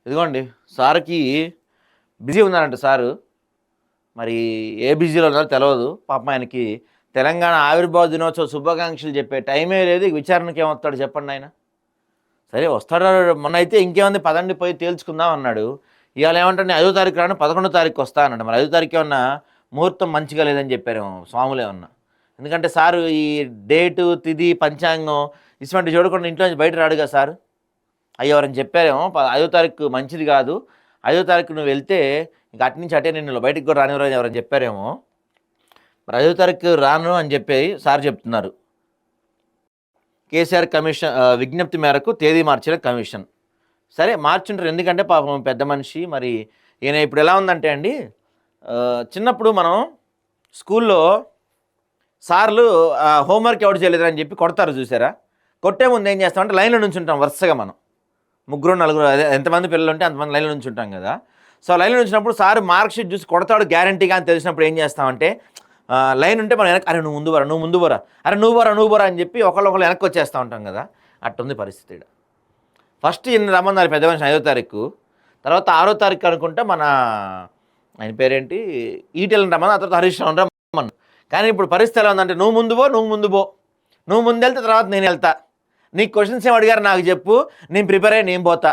ఇదిగోండి సార్‌కి బిజీ ఉన్నారంట సారు. మరి ఏ బిజీలో ఉన్నారో తెలవదు. పాపం ఆయనకి తెలంగాణ ఆవిర్భావ దినోత్సవ శుభాకాంక్షలు చెప్పే టైమే లేదు. విచారణకి ఏమొస్తాడు చెప్పండి ఆయన. సరే వస్తాడో మొన్నైతే ఇంకేముంది పదండి పోయి తేల్చుకుందాం అన్నాడు. ఇవాళ ఏమంటే 5వ తారీఖు రాను 11వ తారీఖు వస్తా అన్నాడు. మరి 5వ తారీఖు ఏమన్నా ముహూర్తం మంచిగా లేదని చెప్పారేమో స్వాములేమన్నా. ఎందుకంటే సారు ఈ డేటు, తిథి, పంచాంగం ఇటువంటివి చూడకుండా ఇంట్లో నుంచి బయట రాడుగా సారు. అయ్యో ఎవరని చెప్పారేమో 5వ తారీఖు మంచిది కాదు. 5వ తారీఖు నువ్వు వెళ్తే ఇంక అటు నుంచి అటే నిన్ను బయటికి కూడా రానివ్వరు అని ఎవరని చెప్పారేమో. మరి 5వ తారీఖు రాను అని చెప్పి సార్ చెప్తున్నారు. కేసీఆర్ కమిషన్ విజ్ఞప్తి మేరకు తేదీ మార్చిన కమిషన్. సరే మార్చుంటారు ఎందుకంటే పాపం పెద్ద మనిషి. మరి ఈయన ఇప్పుడు ఎలా ఉందంటే అండి, చిన్నప్పుడు మనం స్కూల్లో సార్లు హోంవర్క్ ఎవరు చేయలేదని చెప్పి కొడతారు చూసారా. కొట్టే ముందు ఏం చేస్తామంటే లైన్లో నుంచి ఉంటాం వరుసగా మనం. 3 4 అదే ఎంతమంది పిల్లలు ఉంటే అంతమంది లైన్లో నుంచి ఉంటాం కదా. సో లైన్లో నుంచినప్పుడు సార్ మార్క్ షీట్ చూసి కొడతాడు గ్యారంటీగా అని తెలిసినప్పుడు ఏం చేస్తామంటే లైన్ ఉంటే మనం వెనక అరే నువ్వు ముందు బరా నువ్వు ముందు బరా అరే నువ్వు బరా అని చెప్పి ఒకళ్ళు వెనక్కి వచ్చేస్తూ ఉంటాం కదా. అట్టుంది పరిస్థితి. ఫస్ట్ ఈయన రమ్మన్నారు పెద్ద మనిషి 5వ తారీఖు, తర్వాత 6వ తారీఖు అనుకుంటా మన ఆయన పేరేంటి ఈటెలను రమ్మని, ఆ తర్వాత హరీష్ రావు రమ్మను. కానీ ఇప్పుడు పరిస్థితి ఎలా ఉందంటే నువ్వు ముందు పో నువ్వు ముందు వెళ్తే తర్వాత నేను వెళ్తా, నీకు క్వశ్చన్స్ ఏం అడిగారు నాకు చెప్పు, నేను ప్రిపేర్ అయ్యి నేను పోతా.